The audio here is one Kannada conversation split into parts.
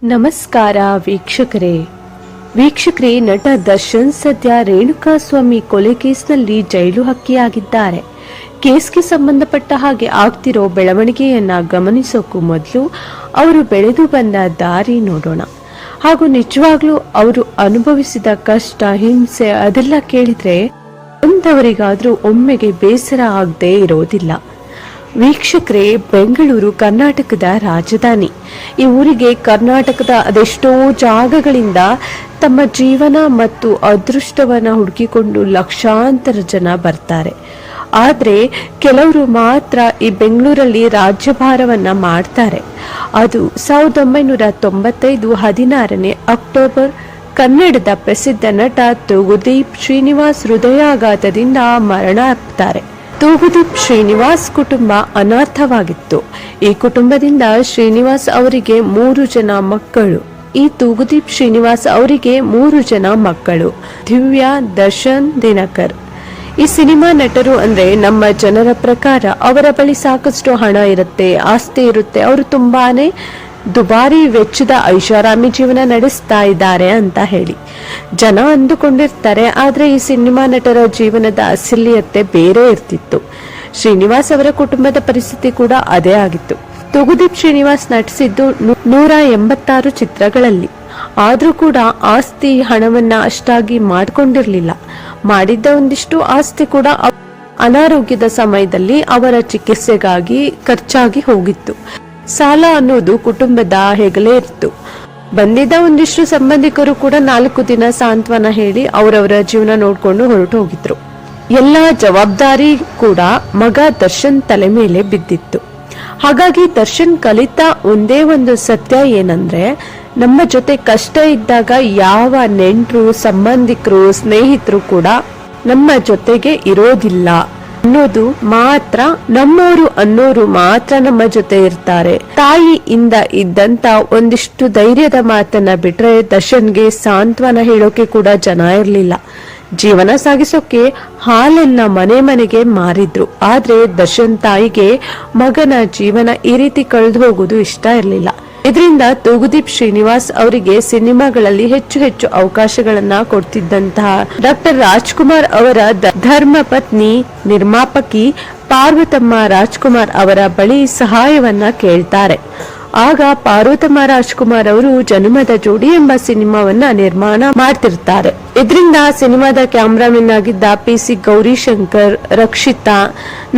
ನಮಸ್ಕಾರ ವೀಕ್ಷಕರೇ, ನಟ ದರ್ಶನ್ ಸದ್ಯ ರೇಣುಕಾಸ್ವಾಮಿ ಕೊಲೆ ಕೇಸ್ನಲ್ಲಿ ಜೈಲು ಹಕ್ಕಿಯಾಗಿದ್ದಾರೆ. ಕೇಸ್ಗೆ ಸಂಬಂಧಪಟ್ಟ ಹಾಗೆ ಆಗ್ತಿರೋ ಬೆಳವಣಿಗೆಯನ್ನ ಗಮನಿಸೋಕ್ಕೂ ಮೊದಲು ಅವರು ಬೆಳೆದು ಬಂದ ದಾರಿ ನೋಡೋಣ. ಹಾಗೂ ನಿಜವಾಗ್ಲೂ ಅವರು ಅನುಭವಿಸಿದ ಕಷ್ಟ, ಹಿಂಸೆ ಅದೆಲ್ಲ ಕೇಳಿದ್ರೆ ಒಂದವರಿಗಾದ್ರೂ ಒಮ್ಮೆಗೆ ಬೇಸರ ಆಗದೆ ಇರೋದಿಲ್ಲ. ವೀಕ್ಷಕರೇ, ಬೆಂಗಳೂರು ಕರ್ನಾಟಕದ ರಾಜಧಾನಿ. ಈ ಊರಿಗೆ ಕರ್ನಾಟಕದ ಅದೆಷ್ಟೋ ಜಾಗಗಳಿಂದ ತಮ್ಮ ಜೀವನ ಮತ್ತು ಅದೃಷ್ಟವನ್ನ ಹುಡುಕಿಕೊಂಡು ಲಕ್ಷಾಂತರ ಜನ ಬರ್ತಾರೆ. ಆದ್ರೆ ಕೆಲವರು ಮಾತ್ರ ಈ ಬೆಂಗಳೂರಲ್ಲಿ ರಾಜ್ಯಭಾರವನ್ನ ಮಾಡ್ತಾರೆ. ಅದು 1995 16ನೇ ಅಕ್ಟೋಬರ್ ಕನ್ನಡದ ಪ್ರಸಿದ್ಧ ನಟ ತೂಗುದೀಪ್ ಶ್ರೀನಿವಾಸ್ ಹೃದಯಾಘಾತದಿಂದ ಮರಣಾಪ್ತಾರೆ. ತೂಗುದೀಪ್ ಶ್ರೀನಿವಾಸ್ ಕುಟುಂಬ ಅನಾಥವಾಗಿತ್ತು. ಈ ಕುಟುಂಬದಿಂದ ಶ್ರೀನಿವಾಸ್ ಅವರಿಗೆ 3 ಜನ ಮಕ್ಕಳು. ದಿವ್ಯಾ, ದರ್ಶನ್, ದಿನಕರ್. ಈ ಸಿನಿಮಾ ನಟರು ಅಂದ್ರೆ ನಮ್ಮ ಜನರ ಪ್ರಕಾರ ಅವರ ಬಳಿ ಸಾಕಷ್ಟು ಹಣ ಇರುತ್ತೆ, ಆಸ್ತಿ ಇರುತ್ತೆ, ಅವರು ತುಂಬಾನೇ ದುಬಾರಿ ವೆಚ್ಚದ ಐಷಾರಾಮಿ ಜೀವನ ನಡೆಸ್ತಾ ಇದ್ದಾರೆ ಅಂತ ಹೇಳಿ ಜನ ಅಂದುಕೊಂಡಿರ್ತಾರೆ. ಆದ್ರೆ ಈ ಸಿನಿಮಾ ನಟರ ಜೀವನದ ಅಸಲಿಯತೆ ಬೇರೆ ಇರ್ತಿತ್ತು. ಶ್ರೀನಿವಾಸ್ ಅವರ ಕುಟುಂಬದ ಪರಿಸ್ಥಿತಿ ಕೂಡ ಅದೇ ಆಗಿತ್ತು. ತೂಗುದೀಪ್ ಶ್ರೀನಿವಾಸ್ ನಟಿಸಿದ್ದು 186 ಚಿತ್ರಗಳಲ್ಲಿ. ಆದ್ರೂ ಕೂಡ ಆಸ್ತಿ ಹಣವನ್ನ ಅಷ್ಟಾಗಿ ಮಾಡ್ಕೊಂಡಿರ್ಲಿಲ್ಲ. ಮಾಡಿದ್ದ ಒಂದಿಷ್ಟು ಆಸ್ತಿ ಕೂಡ ಅನಾರೋಗ್ಯದ ಸಮಯದಲ್ಲಿ ಅವರ ಚಿಕಿತ್ಸೆಗಾಗಿ ಖರ್ಚಾಗಿ ಹೋಗಿತ್ತು. ಸಾಲ ಅನ್ನೋದು ಕುಟುಂಬದ ಹೆಗಲೇ ಇತ್ತು. ಬಂದಿದ್ದ ಒಂದಿಷ್ಟು ಸಂಬಂಧಿಕರು ಕೂಡ 4 ದಿನ ಸಾಂತ್ವನ ಹೇಳಿ ಅವರವರ ಜೀವನ ನೋಡ್ಕೊಂಡು ಹೊರಟು ಹೋಗಿದ್ರು. ಎಲ್ಲಾ ಜವಾಬ್ದಾರಿ ಕೂಡ ಮಗ ದರ್ಶನ್ ತಲೆ ಮೇಲೆ ಬಿದ್ದಿತ್ತು. ಹಾಗಾಗಿ ದರ್ಶನ್ ಕಲಿತ ಒಂದೇ ಒಂದು ಸತ್ಯ ಏನಂದ್ರೆ, ನಮ್ಮ ಜೊತೆ ಕಷ್ಟ ಇದ್ದಾಗ ಯಾವ ನೆಂಟರು, ಸಂಬಂಧಿಕರು, ಸ್ನೇಹಿತರು ಕೂಡ ನಮ್ಮ ಜೊತೆಗೆ ಇರೋದಿಲ್ಲ ಅನ್ನೋದು ಮಾತ್ರ. ನಮ್ಮೋರು ಅನ್ನೋರು ಮಾತ್ರ ನಮ್ಮ ಜೊತೆ ಇರ್ತಾರೆ. ತಾಯಿಯಿಂದ ಇದ್ದಂತ ಒಂದಿಷ್ಟು ಧೈರ್ಯದ ಮಾತನ್ನ ಬಿಟ್ರೆ ದರ್ಶನ್ಗೆ ಸಾಂತ್ವನ ಹೇಳೋಕೆ ಕೂಡ ಜನ ಇರ್ಲಿಲ್ಲ. ಜೀವನ ಸಾಗಿಸೋಕೆ ಹಾಲೆಲ್ಲ ಮನೆ ಮನೆಗೆ ಮಾರಿದ್ರು. ಆದ್ರೆ ದರ್ಶನ್ ತಾಯಿಗೆ ಮಗನ ಜೀವನ ಈ ರೀತಿ ಕಳೆದು ಹೋಗುವುದು ಇಷ್ಟ ಇರ್ಲಿಲ್ಲ. ಇದರಿಂದ ತೂಗುದೀಪ್ ಶ್ರೀನಿವಾಸ್ ಅವರಿಗೆ ಸಿನಿಮಾಗಳಲ್ಲಿ ಹೆಚ್ಚು ಹೆಚ್ಚು ಅವಕಾಶಗಳನ್ನ ಕೊಡ್ತಿದ್ದಂತಹ ಡಾಕ್ಟರ್ ರಾಜ್ಕುಮಾರ್ ಅವರ ಧರ್ಮ ಪತ್ನಿ ನಿರ್ಮಾಪಕಿ ಪಾರ್ವತಮ್ಮ ರಾಜ್ಕುಮಾರ್ ಅವರ ಬಳಿ ಸಹಾಯವನ್ನ ಕೇಳ್ತಾರೆ. ಆಗ ಪಾರ್ವತಮ್ಮ ರಾಜ್ಕುಮಾರ್ ಅವರು ಜನ್ಮದ ಜೋಡಿ ಎಂಬ ಸಿನಿಮಾವನ್ನ ನಿರ್ಮಾಣ ಮಾಡ್ತಿರ್ತಾರೆ. ಇದರಿಂದ ಸಿನಿಮಾದ ಕ್ಯಾಮ್ರಾಮನ್ ಆಗಿದ್ದ PC ಗೌರಿಶಂಕರ್,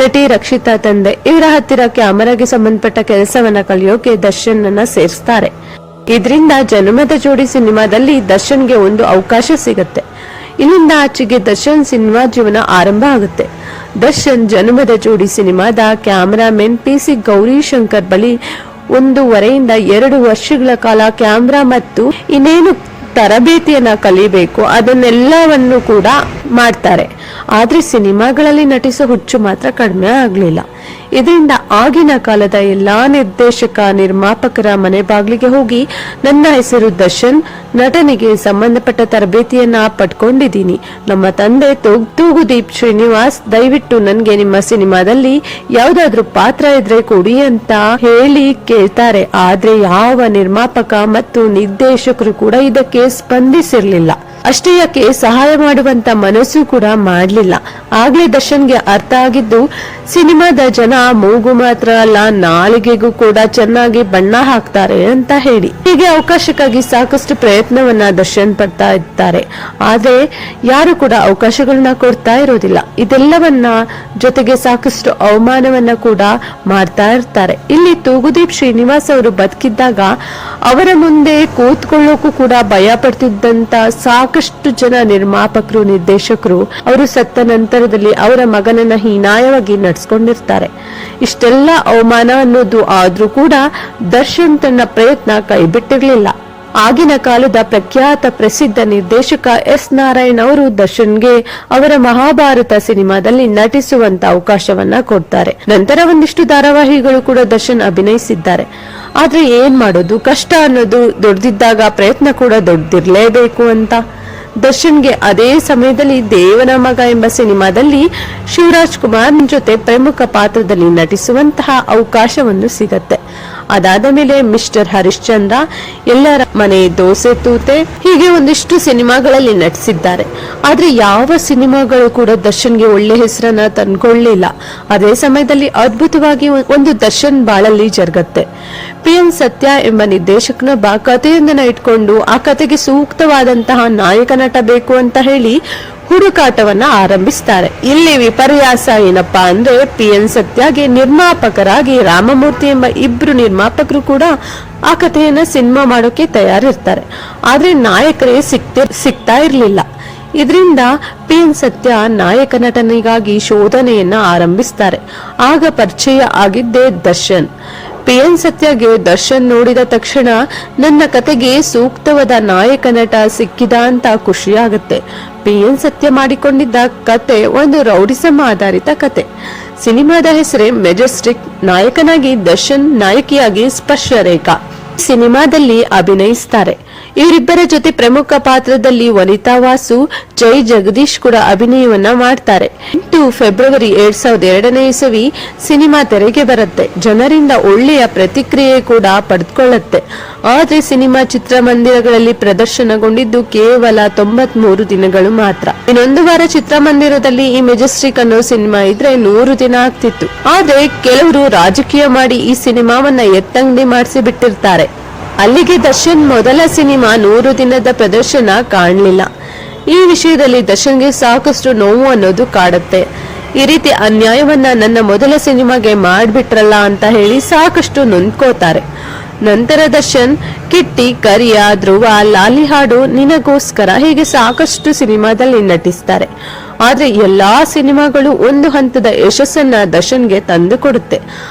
ನಟಿ ರಕ್ಷಿತಾ ತಂದೆ ಇವರ ಹತ್ತಿರ ಕ್ಯಾಮರಾಗೆ ಸಂಬಂಧಪಟ್ಟ ಕೆಲಸವನ್ನ ಕಲಿಯೋಕೆ ದರ್ಶನ್ ಅನ್ನ ಸೇರಿಸ್ತಾರೆ. ಇದರಿಂದ ಜನ್ಮದ ಜೋಡಿ ಸಿನಿಮಾದಲ್ಲಿ ದರ್ಶನ್ಗೆ ಒಂದು ಅವಕಾಶ ಸಿಗತ್ತೆ. ಇಲ್ಲಿಂದ ಆಚೆಗೆ ದರ್ಶನ್ ಸಿನಿಮಾ ಜೀವನ ಆರಂಭ ಆಗುತ್ತೆ. ದರ್ಶನ್ ಜನ್ಮದ ಜೋಡಿ ಸಿನಿಮಾದ ಕ್ಯಾಮರಾಮನ್ PC ಗೌರಿಶಂಕರ್ ಬಳಿ 1.5 ರಿಂದ 2 ವರ್ಷಗಳ ಕಾಲ ಕ್ಯಾಮ್ರಾ ಮತ್ತು ಇನ್ನೇನು ತರಬೇತಿಯನ್ನ ಕಲಿಬೇಕು ಅದನ್ನೆಲ್ಲವನ್ನು ಕೂಡ ಮಾಡ್ತಾರೆ. ಆದ್ರೆ ಸಿನಿಮಾಗಳಲ್ಲಿ ನಟಿಸೋ ಹುಚ್ಚು ಮಾತ್ರ ಕಡಿಮೆ ಆಗ್ಲಿಲ್ಲ. ಇದರಿಂದ ಆಗಿನ ಕಾಲದ ಎಲ್ಲಾ ನಿರ್ದೇಶಕ, ನಿರ್ಮಾಪಕರ ಮನೆ ಬಾಗಿಲಿಗೆ ಹೋಗಿ ನನ್ನ ಹೆಸರು ದರ್ಶನ್, ನಟನೆಗೆ ಸಂಬಂಧಪಟ್ಟ ತರಬೇತಿಯನ್ನ ಪಡ್ಕೊಂಡಿದ್ದೀನಿ. ನಮ್ಮ ತಂದೆ ತೂಗುದೀಪ್ ಶ್ರೀನಿವಾಸ್, ದಯವಿಟ್ಟು ನನ್ಗೆ ನಿಮ್ಮ ಸಿನಿಮಾದಲ್ಲಿ ಯಾವ್ದಾದ್ರು ಪಾತ್ರ ಇದ್ರೆ ಕೊಡಿ ಅಂತ ಹೇಳಿ ಕೇಳ್ತಾರೆ. ಆದ್ರೆ ಯಾವ ನಿರ್ಮಾಪಕ ಮತ್ತು ನಿರ್ದೇಶಕರು ಕೂಡ ಇದಕ್ಕೆ ಸ್ಪಂದಿಸಿರ್ಲಿಲ್ಲ. ಅಷ್ಟೇ ಯಾಕೆ ಸಹಾಯ ಮಾಡುವಂತ ಮನಸ್ಸು ಕೂಡ ಮಾಡ್ಲಿಲ್ಲ. ಆಗ್ಲೇ ದರ್ಶನ್ಗೆ ಅರ್ಥ ಆಗಿದ್ದು, ಸಿನಿಮಾದ ಜನ ಮೂಗು ಮಾತ್ರ ಅಲ್ಲ ನಾಲಿಗೆಗೂ ಕೂಡ ಚೆನ್ನಾಗಿ ಬಣ್ಣ ಹಾಕ್ತಾರೆ ಅಂತ ಹೇಳಿ. ಹೀಗೆ ಅವಕಾಶಕ್ಕಾಗಿ ಸಾಕಷ್ಟು ಪ್ರಯತ್ನವನ್ನ ದರ್ಶನ್ ಪಡ್ತಾ ಇರ್ತಾರೆ. ಆದ್ರೆ ಯಾರು ಕೂಡ ಅವಕಾಶಗಳನ್ನ ಕೊಡ್ತಾ ಇರೋದಿಲ್ಲ. ಇದೆಲ್ಲವನ್ನ ಜೊತೆಗೆ ಸಾಕಷ್ಟು ಅವಮಾನವನ್ನ ಕೂಡ ಮಾಡ್ತಾ ಇರ್ತಾರೆ. ಇಲ್ಲಿ ತೂಗುದೀಪ್ ಶ್ರೀನಿವಾಸ್ ಅವರು ಬದುಕಿದ್ದಾಗ ಅವರ ಮುಂದೆ ಕೂತ್ಕೊಳ್ಳೋಕು ಕೂಡ ಭಯ ಪಡ್ತಿದ್ದಂತ ಸಾಕಷ್ಟು ಜನ ನಿರ್ಮಾಪಕರು, ನಿರ್ದೇಶಕರು ಅವರು ಸತ್ತ ನಂತರದಲ್ಲಿ ಅವರ ಮಗನನ್ನ ಹೀನಾಯವಾಗಿ ನಡ್ಸ್ಕೊಂಡಿರ್ತಾರೆ. ಇಷ್ಟೆಲ್ಲ ಅವಮಾನ ಅನ್ನೋದು ಆದ್ರೂ ಕೂಡ ದರ್ಶನ್ ತನ್ನ ಪ್ರಯತ್ನ ಕೈಬಿಟ್ಟಿರ್ಲಿಲ್ಲ. ಆಗಿನ ಕಾಲದ ಪ್ರಖ್ಯಾತ ಪ್ರಸಿದ್ಧ ನಿರ್ದೇಶಕ S. ನಾರಾಯಣ್ ಅವರು ದರ್ಶನ್ಗೆ ಅವರ ಮಹಾಭಾರತ ಸಿನಿಮಾದಲ್ಲಿ ನಟಿಸುವಂತ ಅವಕಾಶವನ್ನ ಕೊಡ್ತಾರೆ. ನಂತರ ಒಂದಿಷ್ಟು ಧಾರಾವಾಹಿಗಳು ಕೂಡ ದರ್ಶನ್ ಅಭಿನಯಿಸಿದ್ದಾರೆ. ಆದ್ರೆ ಏನ್ ಮಾಡೋದು, ಕಷ್ಟ ಅನ್ನೋದು ದೊಡ್ಡದಿದ್ದಾಗ ಪ್ರಯತ್ನ ಕೂಡ ದೊಡ್ಡದಿರ್ಲೇಬೇಕು ಅಂತ. ದರ್ಶನ್ಗೆ ಅದೇ ಸಮಯದಲ್ಲಿ ದೇವನ ಮಗ ಎಂಬ ಸಿನಿಮಾದಲ್ಲಿ ಶಿವರಾಜ್ ಕುಮಾರ್ ಜೊತೆ ಪ್ರಮುಖ ಪಾತ್ರದಲ್ಲಿ ನಟಿಸುವಂತಹ ಅವಕಾಶವನ್ನು ಸಿಗತ್ತೆ. ಅದಾದ ಮೇಲೆ ಮಿಸ್ಟರ್ ಹರಿಶ್ಚಂದ್ರ, ಎಲ್ಲರ ಮನೆ ದೋಸೆ ತೂತೆ, ಹೀಗೆ ಒಂದಿಷ್ಟು ಸಿನಿಮಾಗಳಲ್ಲಿ ನಟಿಸಿದ್ದಾರೆ. ಆದ್ರೆ ಯಾವ ಸಿನಿಮಾಗಳು ಕೂಡ ದರ್ಶನ್ಗೆ ಒಳ್ಳೆ ಹೆಸರನ್ನ ತಂದ್ಕೊಳ್ಳಿಲ್ಲ. ಅದೇ ಸಮಯದಲ್ಲಿ ಅದ್ಭುತವಾಗಿ ಒಂದು ದರ್ಶನ್ ಬಾಳಲ್ಲಿ ಜರುಗತ್ತೆ. PN ಸತ್ಯ ಎಂಬ ನಿರ್ದೇಶಕನೊಬ್ಬ ಕಥೆಯೊಂದನ್ನ ಇಟ್ಕೊಂಡು ಆ ಕಥೆಗೆ ಸೂಕ್ತವಾದಂತಹ ನಾಯಕ ನಟ ಬೇಕು ಅಂತ ಹೇಳಿ ಹುಡುಕಾಟವನ್ನ ಆರಂಭಿಸ್ತಾರೆ. ಇಲ್ಲಿ ವಿಪರ್ಯಾಸ ಏನಪ್ಪಾ ಅಂದ್ರೆ PN ಸತ್ಯಗೆ ನಿರ್ಮಾಪಕರಾಗಿ ರಾಮಮೂರ್ತಿ ಎಂಬ ಇಬ್ರು ನಿರ್ಮಾಪಕರು ಕೂಡ ಆ ಕಥೆಯನ್ನ ಸಿನಿಮಾ ಮಾಡೋಕೆ ತಯಾರಿರ್ತಾರೆ. ಆದ್ರೆ ನಾಯಕರೇ ಸಿಗ್ತಾ ಇರ್ಲಿಲ್ಲ. ಇದರಿಂದ PN ಸತ್ಯ ನಾಯಕ ನಟನಿಗಾಗಿ ಶೋಧನೆಯನ್ನ ಆರಂಭಿಸ್ತಾರೆ. ಆಗ ಪರಿಚಯ ಆಗಿದ್ದೇ ದರ್ಶನ್. PN ಸತ್ಯಗೆ ದರ್ಶನ್ ನೋಡಿದ ತಕ್ಷಣ ನನ್ನ ಕತೆಗೆ ಸೂಕ್ತವಾದ ನಾಯಕ ನಟ ಸಿಕ್ಕಿದ ಅಂತ ಖುಷಿಯಾಗುತ್ತೆ. PN ಸತ್ಯ ಮಾಡಿಕೊಂಡಿದ್ದ ಕತೆ ಒಂದು ರೌಡಿಸಮ್ ಆಧಾರಿತ ಕತೆ. ಸಿನಿಮಾದ ಹೆಸರೇ ಮೆಜೆಸ್ಟಿಕ್. ನಾಯಕನಾಗಿ ದರ್ಶನ್, ನಾಯಕಿಯಾಗಿ ಸ್ಪರ್ಶರೇಖಾ ಸಿನಿಮಾದಲ್ಲಿ ಅಭಿನಯಿಸ್ತಾರೆ. ಇವರಿಬ್ಬರ ಜೊತೆ ಪ್ರಮುಖ ಪಾತ್ರದಲ್ಲಿ ವನಿತಾ ವಾಸು, ಜೈ ಜಗದೀಶ್ ಕೂಡ ಅಭಿನಯವನ್ನ ಮಾಡ್ತಾರೆ. 8 ಫೆಬ್ರವರಿ 2002ನೇ ಇಸವಿ ಸಿನಿಮಾ ತೆರೆಗೆ ಬರುತ್ತೆ. ಜನರಿಂದ ಒಳ್ಳೆಯ ಪ್ರತಿಕ್ರಿಯೆ ಕೂಡ ಪಡೆದುಕೊಳ್ಳುತ್ತೆ. ಆದ್ರೆ ಸಿನಿಮಾ ಚಿತ್ರಮಂದಿರಗಳಲ್ಲಿ ಪ್ರದರ್ಶನಗೊಂಡಿದ್ದು ಕೇವಲ 93 ದಿನಗಳು ಮಾತ್ರ. ಇನ್ನೊಂದು ವಾರ ಚಿತ್ರಮಂದಿರದಲ್ಲಿ ಈ ಮೆಜೆಸ್ಟಿಕ್ ಅನ್ನೋ ಸಿನಿಮಾ ಇದ್ರೆ 100 ದಿನ ಆಗ್ತಿತ್ತು. ಆದ್ರೆ ಕೆಲವರು ರಾಜಕೀಯ ಮಾಡಿ ಈ ಸಿನಿಮಾವನ್ನ ಎತ್ತಂಗಡಿ ಮಾಡಿಸಿ ಬಿಟ್ಟಿರ್ತಾರೆ. ಅಲ್ಲಿಗೆ ದರ್ಶನ್ ಮೊದಲ ಸಿನಿಮಾ 100 ದಿನದ ಪ್ರದರ್ಶನ ಕಾಣಲಿಲ್ಲ. ಈ ವಿಷಯದಲ್ಲಿ ದರ್ಶನ್ಗೆ ಸಾಕಷ್ಟು ನೋವು ಅನ್ನೋದು ಕಾಡುತ್ತೆ. ಈ ರೀತಿ ಅನ್ಯಾಯವನ್ನ ನನ್ನ ಮೊದಲ ಸಿನಿಮಾಗೆ ಮಾಡ್ಬಿಟ್ರಲ್ಲ ಅಂತ ಹೇಳಿ ಸಾಕಷ್ಟು ನೊಂದ್ಕೋತಾರೆ. ನಂತರ ದರ್ಶನ್ ಕಿಟ್ಟಿ, ಕರಿಯ, ಧ್ರುವ, ಲಾಲಿ ಹಾಡು, ನಿನಗೋಸ್ಕರ ಹೀಗೆ ಸಾಕಷ್ಟು ಸಿನಿಮಾದಲ್ಲಿ ನಟಿಸ್ತಾರೆ. ಆದ್ರೆ ಎಲ್ಲಾ ಸಿನಿಮಾಗಳು ಒಂದು ಹಂತದ ಯಶಸ್ಸನ್ನ ದರ್ಶನ್ಗೆ ತಂದು ಕೊಡುತ್ತೆ.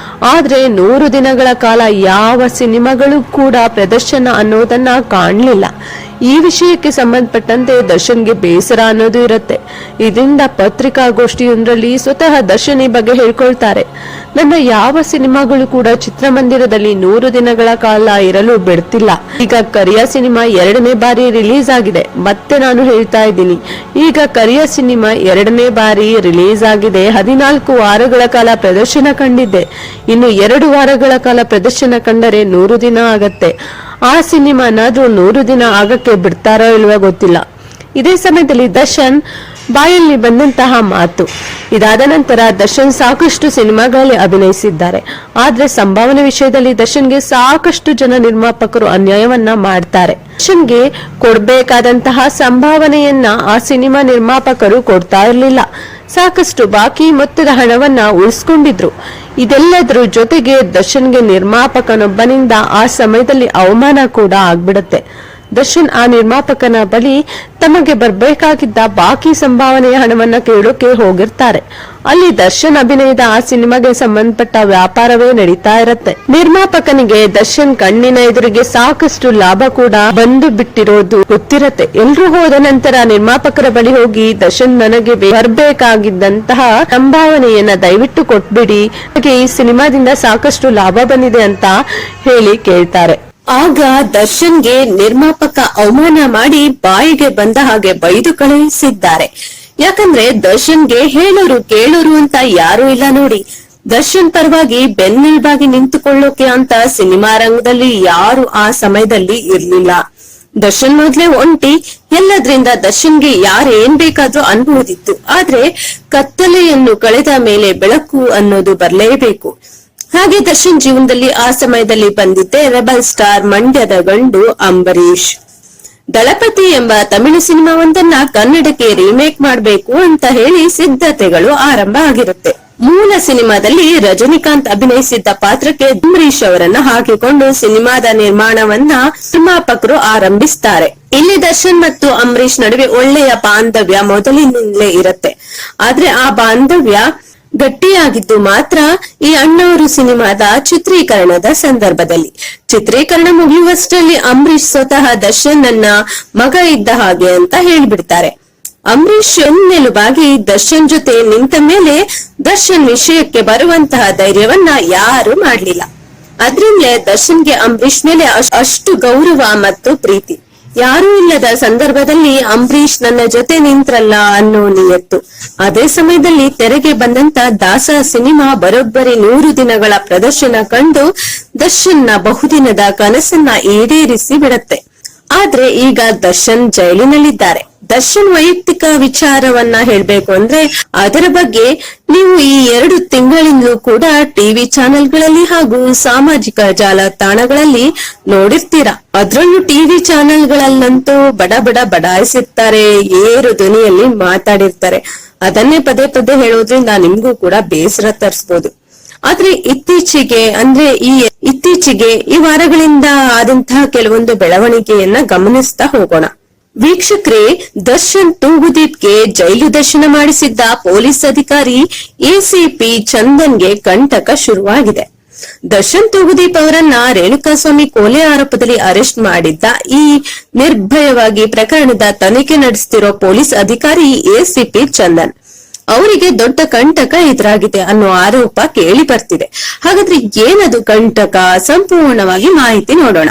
ಆದ್ರೆ 100 ದಿನಗಳ ಕಾಲ ಯಾವ ಸಿನಿಮಾಗಳು ಕೂಡ ಪ್ರದರ್ಶನ ಅನ್ನೋದನ್ನ ಕಾಣಲಿಲ್ಲ. ಈ ವಿಷಯಕ್ಕೆ ಸಂಬಂಧಪಟ್ಟಂತೆ ದರ್ಶನ್ಗೆ ಬೇಸರ ಅನ್ನೋದು ಇರುತ್ತೆ. ಇದರಿಂದ ಪತ್ರಿಕಾಗೋಷ್ಠಿಯೊಂದರಲ್ಲಿ ಸ್ವತಃ ದರ್ಶನ್ ಈ ಬಗ್ಗೆ ಹೇಳ್ಕೊಳ್ತಾರೆ. ನನ್ನ ಯಾವ ಸಿನಿಮಾಗಳು ಕೂಡ ಚಿತ್ರಮಂದಿರದಲ್ಲಿ 100 ದಿನಗಳ ಕಾಲ ಇರಲು ಬಿಡ್ತಿಲ್ಲ. ಈಗ ಕರಿಯ ಸಿನಿಮಾ 2ನೇ ಬಾರಿ ರಿಲೀಸ್ ಆಗಿದೆ. ಮತ್ತೆ ನಾನು ಹೇಳ್ತಾ ಇದ್ದೀನಿ, ಈಗ ಕರಿಯ ಸಿನಿಮಾ 2ನೇ ಬಾರಿ ರಿಲೀಸ್ ಆಗಿದೆ. 14 ವಾರಗಳ ಕಾಲ ಪ್ರದರ್ಶನ ಕಂಡಿದ್ದೆ. ಇನ್ನು 2 ವಾರಗಳ ಕಾಲ ಪ್ರದರ್ಶನ ಕಂಡರೆ 100 ದಿನ ಆಗತ್ತೆ. ಆ ಸಿನಿಮಾನಾದ್ರೂ 100 ದಿನ ಆಗಕ್ಕೆ ಬಿಡ್ತಾರೋ ಇಲ್ವೋ ಗೊತ್ತಿಲ್ಲ. ಇದೇ ಸಮಯದಲ್ಲಿ ದರ್ಶನ್ ಬಾಯಲ್ಲಿ ಬಂದಂತಹ ಮಾತು. ಇದಾದ ನಂತರ ದರ್ಶನ್ ಸಾಕಷ್ಟು ಸಿನಿಮಾಗಳಲ್ಲಿ ಅಭಿನಯಿಸಿದ್ದಾರೆ. ಆದ್ರೆ ಸಂಭಾವನೆ ವಿಷಯದಲ್ಲಿ ದರ್ಶನ್ಗೆ ಸಾಕಷ್ಟು ಜನ ನಿರ್ಮಾಪಕರು ಅನ್ಯಾಯವನ್ನ ಮಾಡ್ತಾರೆ. ದರ್ಶನ್ಗೆ ಕೊಡ್ಬೇಕಾದಂತಹ ಸಂಭಾವನೆಯನ್ನ ಆ ಸಿನಿಮಾ ನಿರ್ಮಾಪಕರು ಕೊಡ್ತಾ ಇರ್ಲಿಲ್ಲ. ಸಾಕಷ್ಟು ಬಾಕಿ ಮೊತ್ತದ ಹಣವನ್ನ ಉಳಿಸ್ಕೊಂಡಿದ್ರು. ಇದೆಲ್ಲದರ ಜೊತೆಗೆ ದರ್ಶನ್ಗೆ ನಿರ್ಮಾಪಕನೊಬ್ಬನಿಂದ ಆ ಸಮಯದಲ್ಲಿ ಅವಮಾನ ಕೂಡ ಆಗ್ಬಿಡುತ್ತೆ. ದರ್ಶನ್ ಆ ನಿರ್ಮಾಪಕನ ಬಳಿ ತಮಗೆ ಬರ್ಬೇಕಾಗಿದ್ದ ಬಾಕಿ ಸಂಭಾವನೆಯ ಹಣವನ್ನ ಕೇಳೋಕೆ ಹೋಗಿರ್ತಾರೆ. ಅಲ್ಲಿ ದರ್ಶನ್ ಅಭಿನಯದ ಆ ಸಿನಿಮಾಗೆ ಸಂಬಂಧಪಟ್ಟ ವ್ಯಾಪಾರವೇ ನಡೀತಾ ಇರತ್ತೆ. ನಿರ್ಮಾಪಕನಿಗೆ ದರ್ಶನ್ ಕಣ್ಣಿನ ಎದುರಿಗೆ ಸಾಕಷ್ಟು ಲಾಭ ಕೂಡ ಬಂದು ಬಿಟ್ಟಿರೋದು ಗೊತ್ತಿರತ್ತೆ. ಎಲ್ರೂ ಹೋದ ನಂತರ ನಿರ್ಮಾಪಕರ ಬಳಿ ಹೋಗಿ ದರ್ಶನ್ ನನಗೆ ಬರ್ಬೇಕಾಗಿದ್ದಂತಹ ಸಂಭಾವನೆಯನ್ನ ದಯವಿಟ್ಟು ಕೊಟ್ಬಿಡಿ, ನನಗೆ ಈ ಸಿನಿಮಾದಿಂದ ಸಾಕಷ್ಟು ಲಾಭ ಬಂದಿದೆ ಅಂತ ಹೇಳಿ ಕೇಳ್ತಾರೆ. ಆಗ ದರ್ಶನ್ಗೆ ನಿರ್ಮಾಪಕ ಅವಮಾನ ಮಾಡಿ ಬಾಯಿಗೆ ಬಂದ ಹಾಗೆ ಬೈದು ಕಳುಹಿಸಿದ್ದಾರೆ. ಯಾಕಂದ್ರೆ ದರ್ಶನ್ಗೆ ಹೇಳೋರು ಕೇಳೋರು ಅಂತ ಯಾರು ಇಲ್ಲ ನೋಡಿ. ದರ್ಶನ್ ಪರವಾಗಿ ಬೆನ್ನೆಲುಬಾಗಿ ನಿಂತುಕೊಳ್ಳೋಕೆ ಅಂತ ಸಿನಿಮಾ ರಂಗದಲ್ಲಿ ಯಾರು ಆ ಸಮಯದಲ್ಲಿ ಇರ್ಲಿಲ್ಲ. ದರ್ಶನ್ ಮೊದ್ಲೇ ಒಂಟಿ. ಎಲ್ಲದ್ರಿಂದ ದರ್ಶನ್ಗೆ ಯಾರೇನ್ ಬೇಕಾದ್ರೂ ಅನ್ಬಹುದಿತ್ತು. ಆದ್ರೆ ಕತ್ತಲೆಯನ್ನು ಕಳೆದ ಮೇಲೆ ಬೆಳಕು ಅನ್ನೋದು ಬರ್ಲೇಬೇಕು. ಹಾಗೆ ದರ್ಶನ್ ಜೀವನದಲ್ಲಿ ಆ ಸಮಯದಲ್ಲಿ ಬಂದಿದ್ದೆ ರೆಬಲ್ ಸ್ಟಾರ್ ಮಂಡ್ಯದ ಗಂಡು ಅಂಬರೀಶ್. ದಳಪತಿ ಎಂಬ ತಮಿಳು ಸಿನಿಮಾವೊಂದನ್ನ ಕನ್ನಡಕ್ಕೆ ರೀಮೇಕ್ ಮಾಡಬೇಕು ಅಂತ ಹೇಳಿ ಸಿದ್ಧತೆಗಳು ಆರಂಭ ಆಗಿರುತ್ತೆ. ಮೂಲ ಸಿನಿಮಾದಲ್ಲಿ ರಜನಿಕಾಂತ್ ಅಭಿನಯಿಸಿದ್ದ ಪಾತ್ರಕ್ಕೆ ಅಂಬರೀಶ್ ಅವರನ್ನ ಹಾಕಿಕೊಂಡು ಸಿನಿಮಾದ ನಿರ್ಮಾಣವನ್ನ ನಿರ್ಮಾಪಕರು ಆರಂಭಿಸ್ತಾರೆ. ಇಲ್ಲಿ ದರ್ಶನ್ ಮತ್ತು ಅಂಬರೀಶ್ ನಡುವೆ ಒಳ್ಳೆಯ ಬಾಂಧವ್ಯ ಮೊದಲಿನಿಂದಲೇ ಇರುತ್ತೆ. ಆದ್ರೆ ಆ ಬಾಂಧವ್ಯ ಗಟ್ಟಿಯಾಗಿದ್ದು ಮಾತ್ರ ಈ ಅಣ್ಣವರು ಸಿನಿಮಾದ ಚಿತ್ರೀಕರಣದ ಸಂದರ್ಭದಲ್ಲಿ. ಚಿತ್ರೀಕರಣ ಮುಗಿಯುವಷ್ಟರಲ್ಲಿ ಅಂಬರೀಶ್ ಸ್ವತಃ ದರ್ಶನ್ ನನ್ನ ಮಗ ಇದ್ದ ಹಾಗೆ ಅಂತ ಹೇಳ್ಬಿಡ್ತಾರೆ. ಅಂಬರೀಶ್ ಬೆನ್ನೆಲುಬಾಗಿ ದರ್ಶನ್ ಜೊತೆ ನಿಂತ ಮೇಲೆ ದರ್ಶನ್ ವಿಷಯಕ್ಕೆ ಬರುವಂತಹ ಧೈರ್ಯವನ್ನ ಯಾರು ಮಾಡ್ಲಿಲ್ಲ. ಅದ್ರಿಂದಲೇ ದರ್ಶನ್ಗೆ ಅಂಬರೀಶ್ ಮೇಲೆ ಅಷ್ಟು ಗೌರವ ಮತ್ತು ಪ್ರೀತಿ. ಯಾರೂ ಇಲ್ಲದ ಸಂದರ್ಭದಲ್ಲಿ ಅಂಬರೀಷ್ ನನ್ನ ಜೊತೆ ನಿಂತ್ರಲ್ಲ ಅನ್ನೋ ನಿಯತ್ತು. ಅದೇ ಸಮಯದಲ್ಲಿ ತೆರೆಗೆ ಬಂದಂತ ದಾಸ ಸಿನಿಮಾ ಬರೋಬ್ಬರಿ 100 ದಿನಗಳ ಪ್ರದರ್ಶನ ಕಂಡು ದರ್ಶನ್ನ ಬಹುದಿನದ ಕನಸನ್ನ ಈಡೇರಿಸಿ ಬಿಡತ್ತೆ. ಆದ್ರೆ ಈಗ ದರ್ಶನ್ ಜೈಲಿನಲ್ಲಿದ್ದಾರೆ. ದರ್ಶನ್ ವೈಯಕ್ತಿಕ ವಿಚಾರವನ್ನ ಹೇಳ್ಬೇಕು ಅಂದ್ರೆ ಅದರ ಬಗ್ಗೆ ನೀವು ಈ 2 ತಿಂಗಳಿಂದಲೂ ಕೂಡ ಟಿವಿ ಚಾನೆಲ್ಗಳಲ್ಲಿ ಹಾಗೂ ಸಾಮಾಜಿಕ ಜಾಲತಾಣಗಳಲ್ಲಿ ನೋಡಿರ್ತೀರಾ. ಅದ್ರಲ್ಲೂ ಟಿವಿ ಚಾನೆಲ್ಗಳಲ್ಲಂತೂ ಬಡ ಬಡ ಬಡಾಯಿಸಿರ್ತಾರೆ, ಏರು ಧ್ವನಿಯಲ್ಲಿ ಮಾತಾಡಿರ್ತಾರೆ. ಅದನ್ನೇ ಪದೇ ಪದೇ ಹೇಳೋದ್ರಿಂದ ನಿಮ್ಗೂ ಕೂಡ ಬೇಸರ ತರಿಸಬಹುದು. ಆದ್ರೆ ಇತ್ತೀಚೆಗೆ ಈ ವಾರಗಳಿಂದ ಆದಂತಹ ಕೆಲವೊಂದು ಬೆಳವಣಿಗೆಯನ್ನ ಗಮನಿಸ್ತಾ ಹೋಗೋಣ. ವೀಕ್ಷಕರೇ, ದರ್ಶನ್ ತೂಗುದೀಪ್ಗೆ ಜೈಲು ದರ್ಶನ ಮಾಡಿಸಿದ್ದ ಪೊಲೀಸ್ ಅಧಿಕಾರಿ ಎಸಿಪಿ ಚಂದನ್ಗೆ ಕಂಟಕ ಶುರುವಾಗಿದೆ. ದರ್ಶನ್ ತೂಗುದೀಪ್ ಅವರನ್ನ ರೇಣುಕಾಸ್ವಾಮಿ ಕೊಲೆ ಆರೋಪದಲ್ಲಿ ಅರೆಸ್ಟ್ ಮಾಡಿದ್ದ ಈ ನಿರ್ಭಯವಾಗಿ ಪ್ರಕರಣದ ತನಿಖೆ ನಡೆಸುತ್ತಿರೋ ಪೊಲೀಸ್ ಅಧಿಕಾರಿ ಎಸಿಪಿ ಚಂದನ್ ಅವರಿಗೆ ದೊಡ್ಡ ಕಂಟಕ ಎದುರಾಗಿದೆ ಅನ್ನೋ ಆರೋಪ ಕೇಳಿ ಬರ್ತಿದೆ. ಹಾಗಾದ್ರೆ ಏನದು ಕಂಟಕ? ಸಂಪೂರ್ಣವಾಗಿ ಮಾಹಿತಿ ನೋಡೋಣ.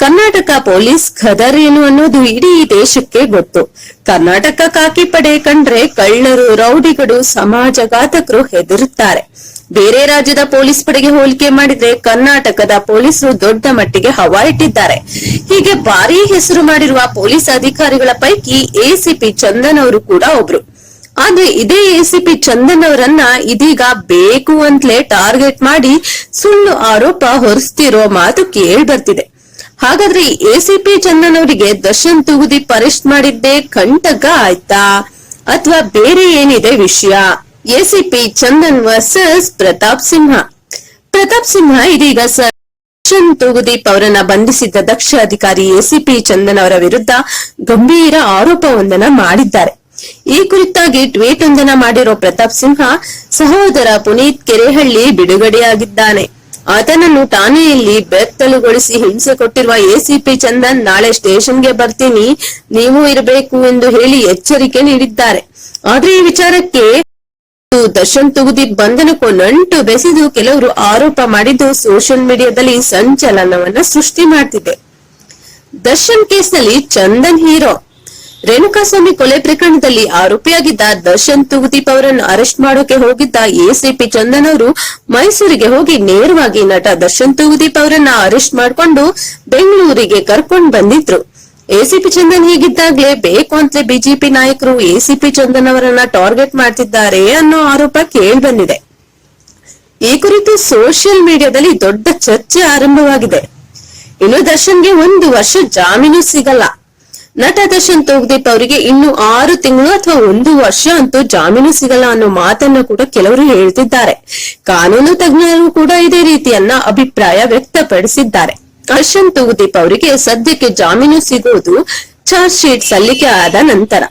ಕರ್ನಾಟಕ ಪೊಲೀಸ್ ಖದರ್ ಏನು ಅನ್ನೋದು ಇಡೀ ದೇಶಕ್ಕೆ ಗೊತ್ತು. ಕರ್ನಾಟಕ ಖಾಕಿ ಪಡೆ ಕಂಡ್ರೆ ಕಳ್ಳರು, ರೌಡಿಗಳು, ಸಮಾಜಘಾತಕರು ಹೆದರುತ್ತಾರೆ. ಬೇರೆ ರಾಜ್ಯದ ಪೊಲೀಸ್ ಪಡೆಗೆ ಹೋಲಿಕೆ ಮಾಡಿದ್ರೆ ಕರ್ನಾಟಕದ ಪೊಲೀಸರು ದೊಡ್ಡ ಮಟ್ಟಿಗೆ ಹವಾ ಇಟ್ಟಿದ್ದಾರೆ. ಹೀಗೆ ಭಾರೀ ಹೆಸರು ಮಾಡಿರುವ ಪೊಲೀಸ್ ಅಧಿಕಾರಿಗಳ ಪೈಕಿ ಎಸಿಪಿ ಚಂದನ್ ಅವರು ಕೂಡ ಒಬ್ರು. ಆದ್ರೆ ಇದೇ ಎಸಿಪಿ ಚಂದನ್ ಅವರನ್ನ ಇದೀಗ ಬೇಕು ಅಂತಲೇ ಟಾರ್ಗೆಟ್ ಮಾಡಿ ಸುಳ್ಳು ಆರೋಪ ಹೊರಿಸ್ತಿರೋ ಮಾತು ಕೇಳಿ ಬರ್ತಿದೆ. ಹಾಗಾದ್ರೆ ಎಸಿಪಿ ಚಂದನ್ ಅವರಿಗೆ ದರ್ಶನ್ ತೂಗುದೀಪ್ ಅರೆಸ್ಟ್ ಮಾಡಿದ್ದೇ ಕಂಟಕ ಆಯ್ತಾ ಅಥವಾ ಬೇರೆ ಏನಿದೆ ವಿಷಯ? ಎಸಿಪಿ ಚಂದನ್ ವರ್ಸಸ್ ಪ್ರತಾಪ್ ಸಿಂಹ ಇದೀಗ ದರ್ಶನ್ ತೂಗುದೀಪ್ ಅವರನ್ನ ಬಂಧಿಸಿದ್ದ ದಕ್ಷ ಅಧಿಕಾರಿ ಎಸಿಪಿ ಚಂದನ್ ಅವರ ವಿರುದ್ಧ ಗಂಭೀರ ಆರೋಪವೊಂದನ್ನ ಮಾಡಿದ್ದಾರೆ. ಈ ಕುರಿತಾಗಿ ಟ್ವೀಟ್ ಒಂದನ್ನ ಮಾಡಿರೋ ಪ್ರತಾಪ್ ಸಿಂಹ, ಸಹೋದರ ಪುನೀತ್ ಕೆರೆಹಳ್ಳಿ ಬಿಡುಗಡೆಯಾಗಿದ್ದಾನೆ. ಆತನನ್ನು ಠಾಣೆಯಲ್ಲಿ ಬೆತ್ತಲುಗೊಳಿಸಿ ಹಿಂಸೆ ಕೊಟ್ಟಿರುವ ಎಸಿಪಿ ಚಂದನ್ ನಾಳೆ ಸ್ಟೇಷನ್ಗೆ ಬರ್ತೀನಿ, ನೀವು ಇರಬೇಕು ಎಂದು ಹೇಳಿ ಎಚ್ಚರಿಕೆ ನೀಡಿದ್ದಾರೆ. ಆದ್ರೆ ಈ ವಿಚಾರಕ್ಕೆ ದರ್ಶನ್ ತೂಗುದೀಪ್ ಬಂಧನಕ್ಕೂ ನಂಟು ಬೆಸೆದು ಕೆಲವರು ಆರೋಪ ಮಾಡಿದ್ದು ಸೋಷಿಯಲ್ ಮೀಡಿಯಾದಲ್ಲಿ ಸಂಚಲನವನ್ನ ಸೃಷ್ಟಿ ಮಾಡ್ತಿದೆ. ದರ್ಶನ್ ಕೇಸ್ನಲ್ಲಿ ಚಂದನ್ ಹೀರೋ. ರೇಣುಕಾಸ್ವಾಮಿ ಕೊಲೆ ಪ್ರಕರಣದಲ್ಲಿ ಆರೋಪಿಯಾಗಿದ್ದ ದರ್ಶನ್ ತೂಗುದೀಪ್ ಅವರನ್ನು ಅರೆಸ್ಟ್ ಮಾಡೋಕೆ ಹೋಗಿದ್ದ ಎಸಿಪಿ ಚಂದನ್ ಅವರು ಮೈಸೂರಿಗೆ ಹೋಗಿ ನೇರವಾಗಿ ನಟ ದರ್ಶನ್ ತೂಗುದೀಪ್ ಅವರನ್ನ ಅರೆಸ್ಟ್ ಮಾಡಿಕೊಂಡು ಬೆಂಗಳೂರಿಗೆ ಕರ್ಕೊಂಡು ಬಂದಿದ್ರು. ಎಸಿಪಿ ಚಂದನ್ ಹೀಗಿದ್ದಾಗ್ಲೇ ಬೇಕು ಅಂತಲೇ ಬಿಜೆಪಿ ನಾಯಕರು ಎಸಿಪಿ ಚಂದನ್ ಅವರನ್ನ ಟಾರ್ಗೆಟ್ ಮಾಡ್ತಿದ್ದಾರೆ ಅನ್ನೋ ಆರೋಪ ಕೇಳಿ ಬಂದಿದೆ. ಈ ಕುರಿತು ಸೋಷಿಯಲ್ ಮೀಡಿಯಾದಲ್ಲಿ ದೊಡ್ಡ ಚರ್ಚೆ ಆರಂಭವಾಗಿದೆ. ಇನ್ನು ದರ್ಶನ್ಗೆ 1 ವರ್ಷ ಜಾಮೀನು ಸಿಗಲ್ಲ. ನಟ ದರ್ಶನ್ ತೂಗುದೀಪ್ ಅವರಿಗೆ ಇನ್ನು 6 ತಿಂಗಳು ಅಥವಾ 1 ವರ್ಷ ಅಂತೂ ಜಾಮೀನು ಸಿಗಲ್ಲ ಅನ್ನೋ ಮಾತನ್ನ ಕೂಡ ಕೆಲವರು ಹೇಳ್ತಿದ್ದಾರೆ. ಕಾನೂನು ತಜ್ಞರು ಕೂಡ ಇದೇ ರೀತಿಯನ್ನ ಅಭಿಪ್ರಾಯ ವ್ಯಕ್ತಪಡಿಸಿದ್ದಾರೆ. ದರ್ಶನ್ ತೂಗುದೀಪ್ ಅವರಿಗೆ ಸದ್ಯಕ್ಕೆ ಜಾಮೀನು ಸಿಗುವುದು ಚಾರ್ಜ್ ಶೀಟ್ ಸಲ್ಲಿಕೆ ಆದ ನಂತರ.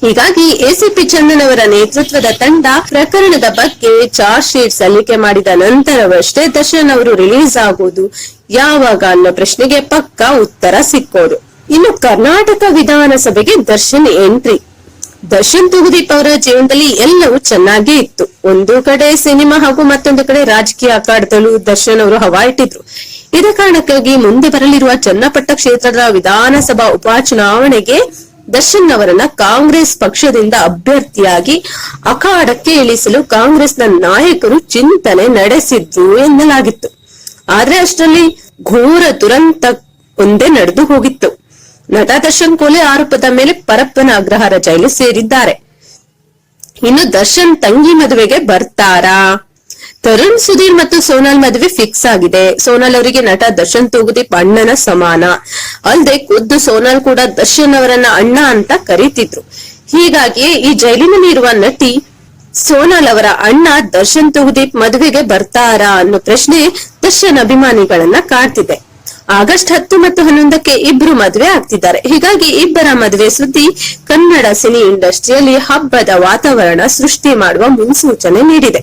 ಹೀಗಾಗಿ ಎಸಿಪಿ ಚಂದನ್ ಅವರ ನೇತೃತ್ವದ ತಂಡ ಪ್ರಕರಣದ ಬಗ್ಗೆ ಚಾರ್ಜ್ ಶೀಟ್ ಸಲ್ಲಿಕೆ ಮಾಡಿದ ನಂತರವಷ್ಟೇ ದರ್ಶನ್ ಅವರು ರಿಲೀಸ್ ಆಗೋದು ಯಾವಾಗ ಅನ್ನೋ ಪ್ರಶ್ನೆಗೆ ಪಕ್ಕಾ ಉತ್ತರ ಸಿಕ್ಕೋದು. ಇನ್ನು ಕರ್ನಾಟಕ ವಿಧಾನಸಭೆಗೆ ದರ್ಶನ್ ಎಂಟ್ರಿ. ದರ್ಶನ್ ತೂಗುದೀಪ್ ಅವರ ಜೀವನದಲ್ಲಿ ಎಲ್ಲವೂ ಚೆನ್ನಾಗೇ ಇತ್ತು. ಒಂದು ಕಡೆ ಸಿನಿಮಾ ಹಾಗೂ ಮತ್ತೊಂದು ಕಡೆ ರಾಜಕೀಯ ಅಖಾಡದಲ್ಲೂ ದರ್ಶನ್ ಅವರು ಹವಾ ಇಟ್ಟಿದ್ರು. ಇದ ಕಾರಣಕ್ಕಾಗಿ ಮುಂದೆ ಬರಲಿರುವ ಚನ್ನಪಟ್ಟ ಕ್ಷೇತ್ರದ ವಿಧಾನಸಭಾ ಉಪಚುನಾವಣೆಗೆ ದರ್ಶನ್ ಅವರನ್ನ ಕಾಂಗ್ರೆಸ್ ಪಕ್ಷದಿಂದ ಅಭ್ಯರ್ಥಿಯಾಗಿ ಅಖಾಡಕ್ಕೆ ಇಳಿಸಲು ಕಾಂಗ್ರೆಸ್ನ ನಾಯಕರು ಚಿಂತನೆ ನಡೆಸಿದ್ರು ಎನ್ನಲಾಗಿತ್ತು. ಆದ್ರೆ ಅಷ್ಟರಲ್ಲಿ ಘೋರ ದುರಂತ ಒಂದೇ ನಡೆದು ಹೋಗಿತ್ತು. ನಟ ದರ್ಶನ್ ಕೊಲೆ ಆರೋಪದ ಮೇಲೆ ಪರಪ್ಪನ ಅಗ್ರಹಾರ ಜೈಲು ಸೇರಿದ್ದಾರೆ. ಇನ್ನು ದರ್ಶನ್ ತಂಗಿ ಮದುವೆಗೆ ಬರ್ತಾರಾ? ತರುಣ್, ಸುಧೀರ್ ಮತ್ತು ಸೋನಾಲ್ ಮದುವೆ ಫಿಕ್ಸ್ ಆಗಿದೆ. ಸೋನಾಲ್ ಅವರಿಗೆ ನಟ ದರ್ಶನ್ ತೂಗುದೀಪ್ ಅಣ್ಣನ ಸಮಾನ. ಅಲ್ಲದೆ ಖುದ್ದು ಸೋನಾಲ್ ಕೂಡ ದರ್ಶನ್ ಅವರನ್ನ ಅಣ್ಣ ಅಂತ ಕರೀತಿದ್ರು. ಹೀಗಾಗಿ ಈ ಜೈಲಿನಲ್ಲಿ ಇರುವ ನಟಿ ಸೋನಾಲ್ ಅವರ ಅಣ್ಣ ದರ್ಶನ್ ತೂಗುದೀಪ್ ಮದುವೆಗೆ ಬರ್ತಾರಾ ಅನ್ನೋ ಪ್ರಶ್ನೆ ದರ್ಶನ್ ಅಭಿಮಾನಿಗಳನ್ನ ಕಾಡ್ತಿದೆ. ಆಗಸ್ಟ್ 10 ಮತ್ತು 11ಕ್ಕೆ ಇಬ್ರು ಮದುವೆ ಆಗ್ತಿದ್ದಾರೆ. ಹೀಗಾಗಿ ಇಬ್ಬರ ಮದುವೆ ಸುದ್ದಿ ಕನ್ನಡ ಸಿನಿ ಇಂಡಸ್ಟ್ರಿಯಲ್ಲಿ ಹಬ್ಬದ ವಾತಾವರಣ ಸೃಷ್ಟಿ ಮಾಡುವ ಮುನ್ಸೂಚನೆ ನೀಡಿದೆ.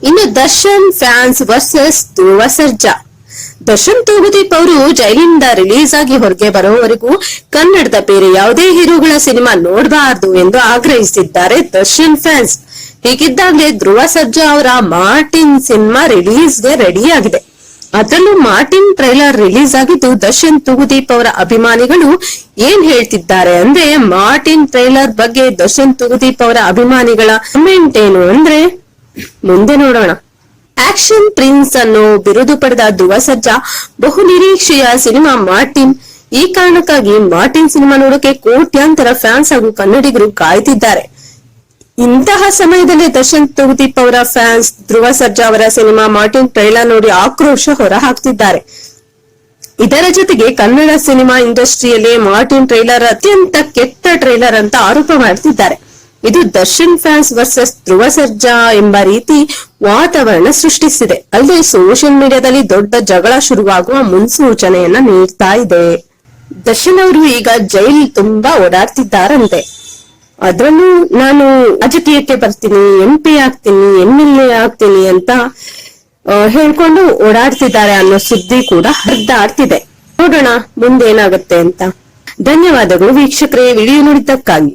ಇನ್ನು ದರ್ಶನ್ ಫ್ಯಾನ್ಸ್ ವರ್ಸಸ್ ಧ್ರುವ ಸರ್ಜಾ. ದರ್ಶನ್ ತೂಗುದೀಪ್ ಅವರು ಜೈಲಿನಿಂದ ರಿಲೀಸ್ ಆಗಿ ಹೊರಗೆ ಬರೋವರೆಗೂ ಕನ್ನಡದ ಬೇರೆ ಯಾವುದೇ ಹೀರೋಗಳ ಸಿನಿಮಾ ನೋಡಬಾರದು ಎಂದು ಆಗ್ರಹಿಸಿದ್ದಾರೆ ದರ್ಶನ್ ಫ್ಯಾನ್ಸ್. ಹೀಗಿದ್ದಾಗಲೇ ಧ್ರುವ ಸರ್ಜಾ ಅವರ ಮಾರ್ಟಿನ್ ಸಿನಿಮಾ ರಿಲೀಸ್ಗೆ ರೆಡಿ ಆಗಿದೆ. ಅದರಲ್ಲೂ ಮಾರ್ಟಿನ್ ಟ್ರೈಲರ್ ರಿಲೀಸ್ ಆಗಿದ್ದು ದರ್ಶನ್ ತೂಗುದೀಪ್ ಅವರ ಅಭಿಮಾನಿಗಳು ಏನ್ ಹೇಳ್ತಿದ್ದಾರೆ ಅಂದ್ರೆ, ಮಾರ್ಟಿನ್ ಟ್ರೈಲರ್ ಬಗ್ಗೆ ದರ್ಶನ್ ತೂಗುದೀಪ್ ಅವರ ಅಭಿಮಾನಿಗಳ ಕಮೆಂಟ್ ಏನು ಅಂದ್ರೆ ಮುಂದೆ ನೋಡೋಣ. ಆಕ್ಷನ್ ಪ್ರಿನ್ಸ್ ಅನ್ನೋ ಬಿರುದು ಪಡೆದ ಧ್ರುವ ಸರ್ಜಾ ಬಹು ನಿರೀಕ್ಷೆಯ ಸಿನಿಮಾ ಮಾರ್ಟಿನ್. ಈ ಕಾರಣಕ್ಕಾಗಿ ಮಾರ್ಟಿನ್ ಸಿನಿಮಾ ನೋಡೋಕೆ ಕೋಟ್ಯಾಂತರ ಫ್ಯಾನ್ಸ್ ಹಾಗೂ ಕನ್ನಡಿಗರು ಕಾಯ್ತಿದ್ದಾರೆ. ಇಂತಹ ಸಮಯದಲ್ಲಿ ದರ್ಶನ್ ತೂಗುದೀಪ್ ಅವರ ಫ್ಯಾನ್ಸ್ ಧ್ರುವ ಸರ್ಜಾ ಅವರ ಸಿನಿಮಾ ಮಾರ್ಟಿನ್ ಟ್ರೈಲರ್ ನೋಡಿ ಆಕ್ರೋಶ ಹೊರ ಹಾಕ್ತಿದ್ದಾರೆ. ಇದರ ಜೊತೆಗೆ ಕನ್ನಡ ಸಿನಿಮಾ ಇಂಡಸ್ಟ್ರಿಯಲ್ಲಿ ಮಾರ್ಟಿನ್ ಟ್ರೈಲರ್ ಅತ್ಯಂತ ಕೆಟ್ಟ ಟ್ರೈಲರ್ ಅಂತ ಆರೋಪ ಮಾಡ್ತಿದ್ದಾರೆ. ಇದು ದರ್ಶನ್ ಫ್ಯಾನ್ಸ್ ವರ್ಸಸ್ ಧ್ರುವ ಸರ್ಜಾ ಎಂಬ ರೀತಿ ವಾತಾವರಣ ಸೃಷ್ಟಿಸಿದೆ. ಅಲ್ಲದೆ ಸೋಷಿಯಲ್ ಮೀಡಿಯಾದಲ್ಲಿ ದೊಡ್ಡ ಜಗಳ ಶುರುವಾಗುವ ಮುನ್ಸೂಚನೆಯನ್ನ ನೀಡ್ತಾ ಇದೆ. ದರ್ಶನ್ ಅವರು ಈಗ ಜೈಲ್ ತುಂಬಾ ಓಡಾಡ್ತಿದ್ದಾರಂತೆ. ಅದ್ರಲ್ಲೂ ನಾನು ರಾಜಕೀಯಕ್ಕೆ ಬರ್ತೀನಿ, MP ಆಗ್ತೀನಿ, MLA ಆಗ್ತೀನಿ ಅಂತ ಹೇಳ್ಕೊಂಡು ಓಡಾಡ್ತಿದ್ದಾರೆ ಅನ್ನೋ ಸುದ್ದಿ ಕೂಡ ಹರಿದಾಡ್ತಿದೆ. ನೋಡೋಣ ಮುಂದೇನಾಗುತ್ತೆ ಅಂತ. ಧನ್ಯವಾದಗಳು ವೀಕ್ಷಕರೇ, ವಿಡಿಯೋ ನೋಡಿದ್ದಕ್ಕಾಗಿ.